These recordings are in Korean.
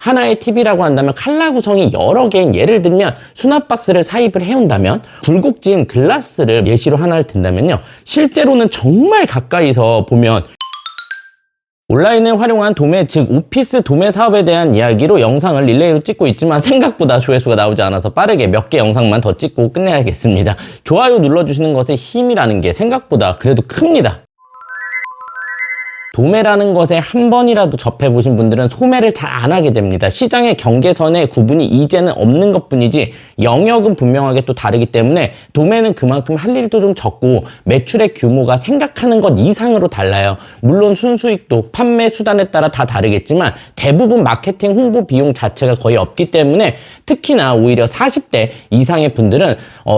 하나의 TV라고 한다면 칼라 구성이 여러 개인, 예를 들면 수납박스를 사입을 해온다면, 굴곡진 글라스를 예시로 하나를 든다면요, 실제로는 정말 가까이서 보면 온라인을 활용한 도매, 즉 오피스 도매 사업에 대한 이야기로 영상을 릴레이로 찍고 있지만 생각보다 조회수가 나오지 않아서 빠르게 몇 개 영상만 더 찍고 끝내야겠습니다. 좋아요 눌러주시는 것의 힘이라는 게 생각보다 그래도 큽니다. 도매라는 것에 한 번이라도 접해보신 분들은 소매를 잘 안 하게 됩니다. 시장의 경계선의 구분이 이제는 없는 것뿐이지 영역은 분명하게 또 다르기 때문에 도매는 그만큼 할 일도 좀 적고 매출의 규모가 생각하는 것 이상으로 달라요. 물론 순수익도 판매 수단에 따라 다 다르겠지만 대부분 마케팅 홍보 비용 자체가 거의 없기 때문에 특히나 오히려 40대 이상의 분들은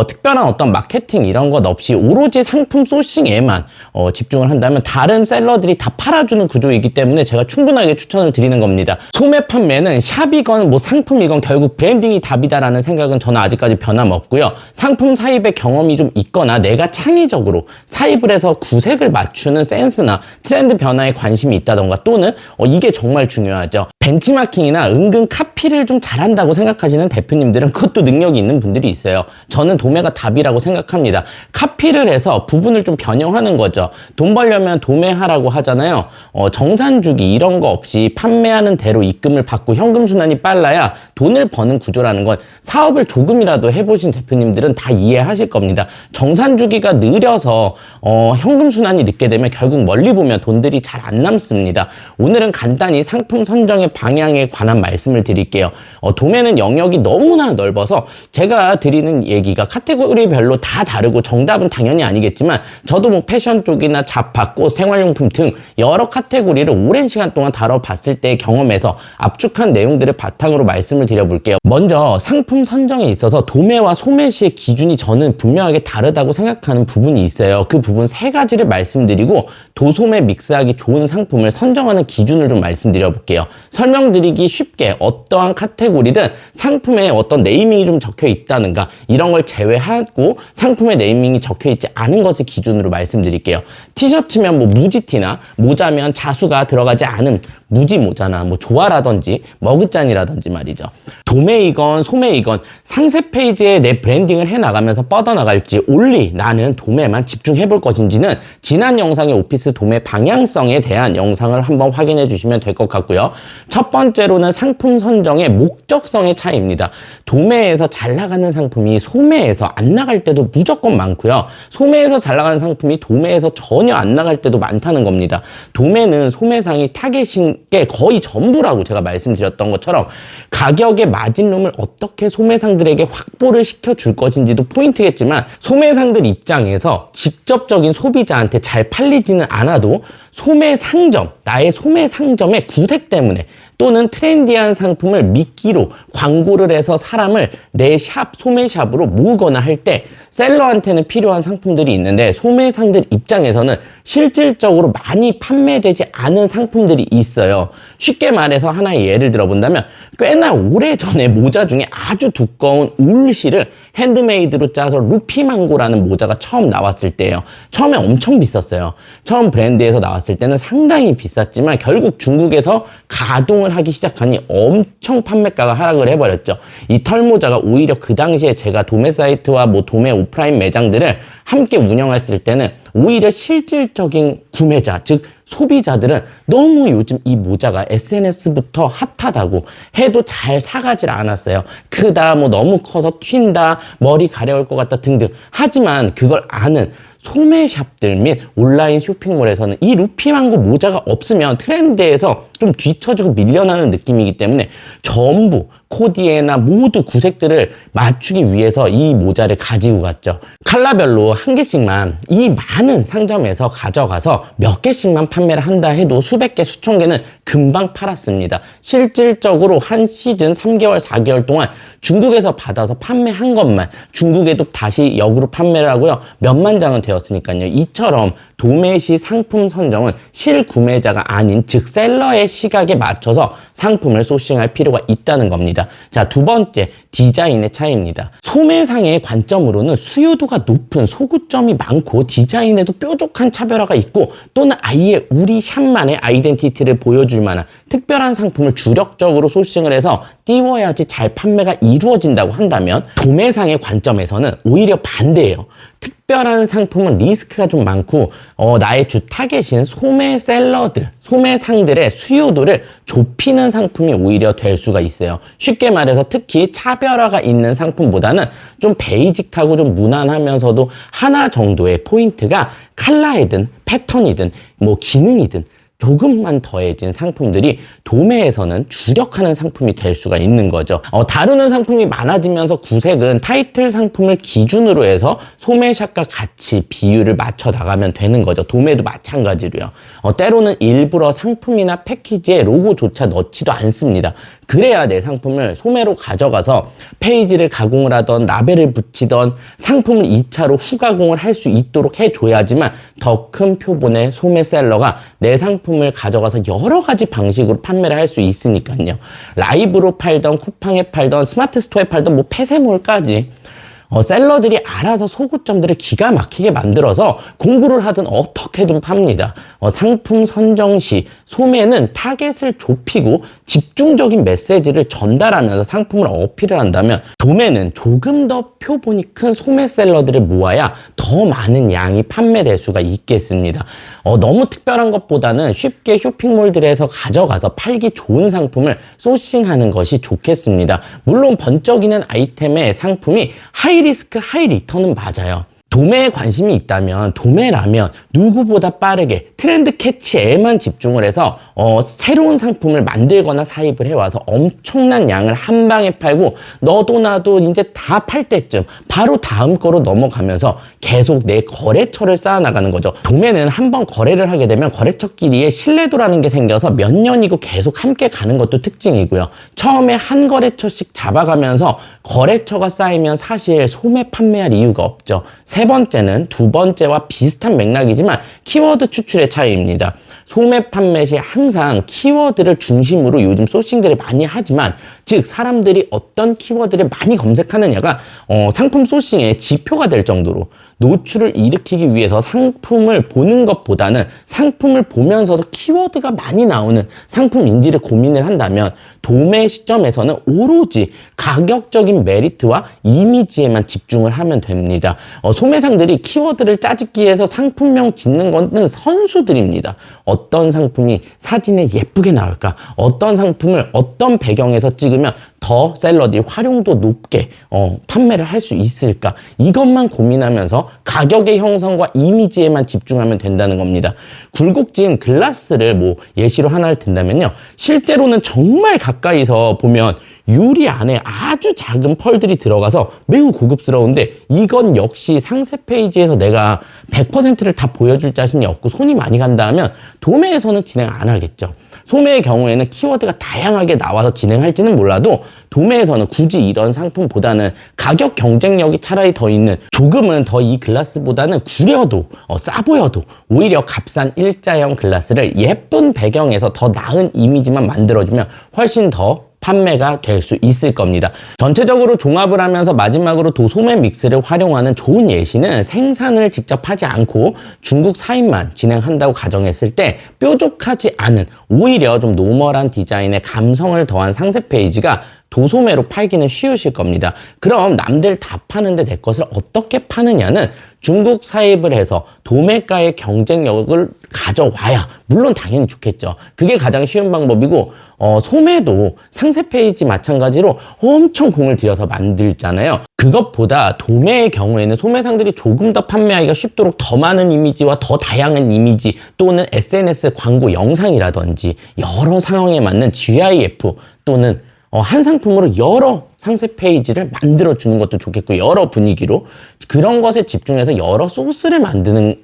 특별한 어떤 마케팅 이런 것 없이 오로지 상품 소싱에만 집중을 한다면 다른 셀러들이 다 팔아주는 구조이기 때문에 제가 충분하게 추천을 드리는 겁니다. 소매 판매는 샵이건 뭐 상품이건 결국 브랜딩이 답이다라는 생각은 저는 아직까지 변함없고요. 상품 사입의 경험이 좀 있거나 내가 창의적으로 사입을 해서 구색을 맞추는 센스나 트렌드 변화에 관심이 있다던가 또는 이게 정말 중요하죠. 벤치마킹이나 은근 카피를 좀 잘한다고 생각하시는 대표님들은 그것도 능력이 있는 분들이 있어요. 저는 도매가 답이라고 생각합니다. 카피를 해서 부분을 좀 변형하는 거죠. 돈 벌려면 도매하라고 하잖아요. 정산주기 이런 거 없이 판매하는 대로 입금을 받고 현금 순환이 빨라야 돈을 버는 구조라는 건 사업을 조금이라도 해보신 대표님들은 다 이해하실 겁니다. 정산주기가 느려서 현금 순환이 늦게 되면 결국 멀리 보면 돈들이 잘 안 남습니다. 오늘은 간단히 상품 선정의 방향에 관한 말씀을 드릴게요. 도매는 영역이 너무나 넓어서 제가 드리는 얘기가 카테고리별로 다 다르고 정답은 당연히 아니겠지만 저도 뭐 패션 쪽이나 잡화, 꽃, 생활용품 등 여러 카테고리를 오랜 시간 동안 다뤄봤을 때의 경험에서 압축한 내용들을 바탕으로 말씀을 드려볼게요. 먼저 상품 선정에 있어서 도매와 소매 시의 기준이 저는 분명하게 다르다고 생각하는 부분이 있어요. 그 부분 세 가지를 말씀드리고 도소매 믹스하기 좋은 상품을 선정하는 기준을 좀 말씀드려볼게요. 설명드리기 쉽게 어떠한 카테고리든 상품에 어떤 네이밍이 좀 적혀 있다는가 이런 걸 제외하고 상품의 네이밍이 적혀 있지 않은 것을 기준으로 말씀드릴게요. 티셔츠면 뭐 무지티나 모자면 자수가 들어가지 않은 무지 모자나 뭐 조화라든지 머그잔이라든지 말이죠. 도매이건 소매이건 상세 페이지에 내 브랜딩을 해나가면서 뻗어나갈지 올리 나는 도매만 집중해볼 것인지는 지난 영상의 오피스 도매 방향성에 대한 영상을 한번 확인해 주시면 될 것 같고요. 첫 번째로는 상품 선정의 목적성의 차이입니다. 도매에서 잘 나가는 상품이 소매에서 안 나갈 때도 무조건 많고요. 소매에서 잘 나가는 상품이 도매에서 전혀 안 나갈 때도 많다는 겁니다. 도매는 소매상이 타겟인 게 거의 전부라고 제가 말씀드렸던 것처럼 가격의 마진룸을 어떻게 소매상들에게 확보를 시켜줄 것인지도 포인트겠지만 소매상들 입장에서 직접적인 소비자한테 잘 팔리지는 않아도 소매상점, 나의 소매상점의 구색 때문에 또는 트렌디한 상품을 미끼로 광고를 해서 사람을 내 샵, 소매샵으로 모으거나 할 때 셀러한테는 필요한 상품들이 있는데 소매상들 입장에서는 실질적으로 많이 판매되지 않은 상품들이 있어요. 쉽게 말해서 하나의 예를 들어본다면 꽤나 오래전에 모자 중에 아주 두꺼운 울실을 핸드메이드로 짜서 루피망고라는 모자가 처음 나왔을 때예요. 처음에 엄청 비쌌어요. 처음 브랜드에서 나왔을 때는 상당히 비쌌지만 결국 중국에서 가동을 하기 시작하니 엄청 판매가가 하락을 해버렸죠. 이 털모자가 오히려 그 당시에 제가 도매 사이트와 뭐 도매 오프라인 매장들을 함께 운영했을 때는 오히려 실질적인 구매자, 즉 소비자들은 너무 요즘 이 모자가 SNS부터 핫하다고 해도 잘 사가질 않았어요. 크다, 뭐 너무 커서 튄다, 머리 가려울 것 같다 등등. 하지만 그걸 아는 소매샵들 및 온라인 쇼핑몰에서는 이 루피망고 모자가 없으면 트렌드에서 좀 뒤처지고 밀려나는 느낌이기 때문에 전부 코디에나 모두 구색들을 맞추기 위해서 이 모자를 가지고 갔죠. 컬러별로 한 개씩만 이 많은 상점에서 가져가서 몇 개씩만 판매를 한다 해도 수백 개, 수천 개는 금방 팔았습니다. 실질적으로 한 시즌 3개월, 4개월 동안 중국에서 받아서 판매한 것만 중국에도 다시 역으로 판매를 하고요. 몇만 장은 되었으니까요. 이처럼 도매 시 상품 선정은 실구매자가 아닌 즉 셀러의 시각에 맞춰서 상품을 소싱할 필요가 있다는 겁니다. 자, 두 번째, 디자인의 차이입니다. 소매상의 관점으로는 수요도가 높은 소구점이 많고 디자인에도 뾰족한 차별화가 있고 또는 아예 우리 샵만의 아이덴티티를 보여줄 만한 특별한 상품을 주력적으로 소싱을 해서 띄워야지 잘 판매가 이루어진다고 한다면, 도매상의 관점에서는 오히려 반대예요. 특별한 상품은 리스크가 좀 많고 나의 주 타겟인 소매셀러들, 소매상들의 수요도를 좁히는 상품이 오히려 될 수가 있어요. 쉽게 말해서 특히 차별화가 있는 상품보다는 좀 베이직하고 좀 무난하면서도 하나 정도의 포인트가 컬러이든 패턴이든 뭐 기능이든 조금만 더해진 상품들이 도매에서는 주력하는 상품이 될 수가 있는 거죠. 다루는 상품이 많아지면서 구색은 타이틀 상품을 기준으로 해서 소매샵과 같이 비율을 맞춰 나가면 되는 거죠. 도매도 마찬가지로요. 때로는 일부러 상품이나 패키지에 로고조차 넣지도 않습니다. 그래야 내 상품을 소매로 가져가서 페이지를 가공을 하던 라벨을 붙이던 상품을 2차로 후가공을 할 수 있도록 해줘야지만 더 큰 표본의 소매셀러가 내 상품을 가져가서 여러 가지 방식으로 판매를 할 수 있으니까요. 라이브로 팔던, 쿠팡에 팔던, 스마트 스토어에 팔던 뭐 폐쇄몰까지 셀러들이 알아서 소구점들을 기가 막히게 만들어서 공구를 하든 어떻게든 팝니다. 상품 선정 시 소매는 타겟을 좁히고 집중적인 메시지를 전달하면서 상품을 어필을 한다면, 도매는 조금 더 표본이 큰 소매 셀러들을 모아야 더 많은 양이 판매될 수가 있겠습니다. 너무 특별한 것보다는 쉽게 쇼핑몰들에서 가져가서 팔기 좋은 상품을 소싱하는 것이 좋겠습니다. 물론 번쩍이는 아이템의 상품이 하이리스크 하이리턴은 맞아요. 도매에 관심이 있다면 도매라면 누구보다 빠르게 트렌드 캐치에만 집중을 해서 새로운 상품을 만들거나 사입을 해와서 엄청난 양을 한 방에 팔고 너도 나도 이제 다 팔 때쯤 바로 다음 거로 넘어가면서 계속 내 거래처를 쌓아나가는 거죠. 도매는 한번 거래를 하게 되면 거래처끼리의 신뢰도라는 게 생겨서 몇 년이고 계속 함께 가는 것도 특징이고요. 처음에 한 거래처씩 잡아가면서 거래처가 쌓이면 사실 소매 판매할 이유가 없죠. 세 번째는 두 번째와 비슷한 맥락이지만 키워드 추출의 차이입니다. 소매 판매 시 항상 키워드를 중심으로 요즘 소싱들을 많이 하지만, 즉 사람들이 어떤 키워드를 많이 검색하느냐가 상품 소싱의 지표가 될 정도로 노출을 일으키기 위해서 상품을 보는 것보다는 상품을 보면서도 키워드가 많이 나오는 상품인지를 고민을 한다면, 도매 시점에서는 오로지 가격적인 메리트와 이미지에만 집중을 하면 됩니다. 소매상들이 키워드를 짜집기 위해서 상품명 짓는 거는 선수들입니다. 어떤 상품이 사진에 예쁘게 나올까? 어떤 상품을 어떤 배경에서 찍으면 더 셀러들이 활용도 높게 판매를 할 수 있을까? 이것만 고민하면서 가격의 형성과 이미지에만 집중하면 된다는 겁니다. 굴곡진 글라스를 뭐 예시로 하나를 든다면요. 실제로는 정말 가까이서 보면 유리 안에 아주 작은 펄들이 들어가서 매우 고급스러운데, 이건 역시 상세 페이지에서 내가 100%를 다 보여줄 자신이 없고 손이 많이 간다 하면 도매에서는 진행 안 하겠죠. 소매의 경우에는 키워드가 다양하게 나와서 진행할지는 몰라도 도매에서는 굳이 이런 상품보다는 가격 경쟁력이 차라리 더 있는, 조금은 더 이 글라스보다는 구려도 싸 보여도 오히려 값싼 일자형 글라스를 예쁜 배경에서 더 나은 이미지만 만들어주면 훨씬 더 판매가 될 수 있을 겁니다. 전체적으로 종합을 하면서 마지막으로 도소매 믹스를 활용하는 좋은 예시는 생산을 직접 하지 않고 중국 사입만 진행한다고 가정했을 때 뾰족하지 않은, 오히려 좀 노멀한 디자인에 감성을 더한 상세 페이지가 도소매로 팔기는 쉬우실 겁니다. 그럼 남들 다 파는데 내 것을 어떻게 파느냐는 중국 사입을 해서 도매가의 경쟁력을 가져와야 물론 당연히 좋겠죠. 그게 가장 쉬운 방법이고, 소매도 상세 페이지 마찬가지로 엄청 공을 들여서 만들잖아요. 그것보다 도매의 경우에는 소매상들이 조금 더 판매하기가 쉽도록 더 많은 이미지와 더 다양한 이미지 또는 SNS 광고 영상이라든지 여러 상황에 맞는 GIF 또는 한 상품으로 여러 상세 페이지를 만들어주는 것도 좋겠고, 여러 분위기로 그런 것에 집중해서 여러 소스를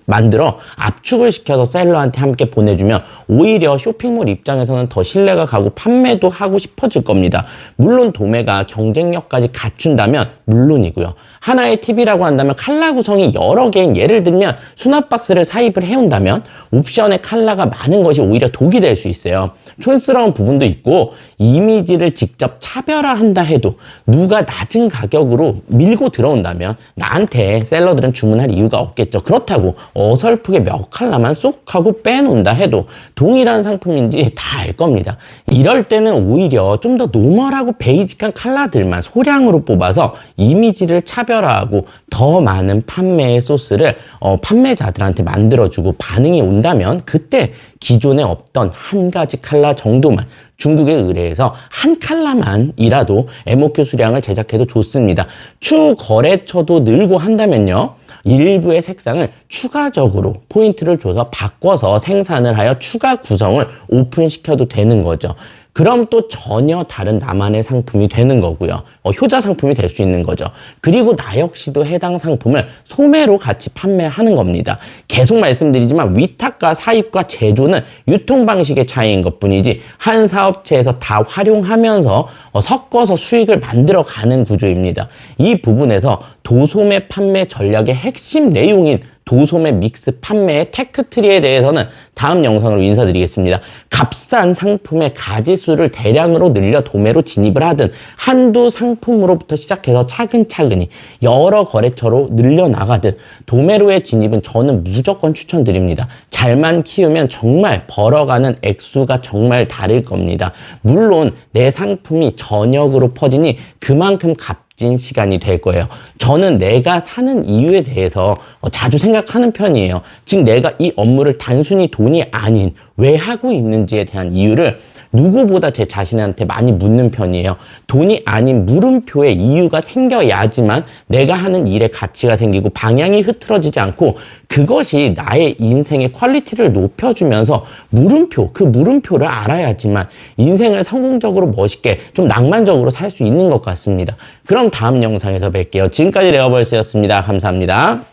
만들어 압축을 시켜서 셀러한테 함께 보내주면 오히려 쇼핑몰 입장에서는 더 신뢰가 가고 판매도 하고 싶어질 겁니다. 물론 도매가 경쟁력까지 갖춘다면 물론이고요. 하나의 팁이라고 한다면 컬러 구성이 여러 개인, 예를 들면 수납 박스를 사입을 해온다면 옵션의 컬러가 많은 것이 오히려 독이 될 수 있어요. 촌스러운 부분도 있고, 이미지를 직접 차별화한다 해도 누가 낮은 가격으로 밀고 들어온다면 나한테 셀러들은 주문할 이유가 없겠죠. 그렇다고 어설프게 몇 컬러만 쏙 하고 빼놓는다 해도 동일한 상품인지 다 알 겁니다. 이럴 때는 오히려 좀 더 노멀하고 베이직한 컬러들만 소량으로 뽑아서 이미지를 차별화하고 더 많은 판매의 소스를 판매자들한테 만들어주고 반응이 온다면 그때 기존에 없던 한 가지 컬러 정도만 중국에 의뢰해서 한 컬러만이라도 MOQ 수량을 제작해도 좋습니다. 추후 거래처도 늘고 한다면요, 일부의 색상을 추가적으로 포인트를 줘서 바꿔서 생산을 하여 추가 구성을 오픈시켜도 되는 거죠. 그럼 또 전혀 다른 나만의 상품이 되는 거고요. 효자 상품이 될 수 있는 거죠. 그리고 나 역시도 해당 상품을 소매로 같이 판매하는 겁니다. 계속 말씀드리지만 위탁과 사입과 제조는 유통 방식의 차이인 것뿐이지 한 사업체에서 다 활용하면서 섞어서 수익을 만들어가는 구조입니다. 이 부분에서 도소매 판매 전략의 핵심 내용인 도소매 믹스 판매의 테크트리에 대해서는 다음 영상으로 인사드리겠습니다. 값싼 상품의 가지수를 대량으로 늘려 도매로 진입을 하든 한두 상품으로부터 시작해서 차근차근히 여러 거래처로 늘려나가든 도매로의 진입은 저는 무조건 추천드립니다. 잘만 키우면 정말 벌어가는 액수가 정말 다를 겁니다. 물론 내 상품이 전역으로 퍼지니 그만큼 값진 시간이 될 거예요. 저는 내가 사는 이유에 대해서 자주 생각하는 편이에요. 즉 내가 이 업무를 단순히 돈이 아닌 왜 하고 있는지에 대한 이유를 누구보다 제 자신한테 많이 묻는 편이에요. 돈이 아닌 물음표에 이유가 생겨야지만 내가 하는 일에 가치가 생기고 방향이 흐트러지지 않고 그것이 나의 인생의 퀄리티를 높여주면서 그 물음표를 알아야지만 인생을 성공적으로 멋있게 좀 낭만적으로 살 수 있는 것 같습니다. 그럼 다음 영상에서 뵐게요. 지금까지 레어벌스였습니다. 감사합니다.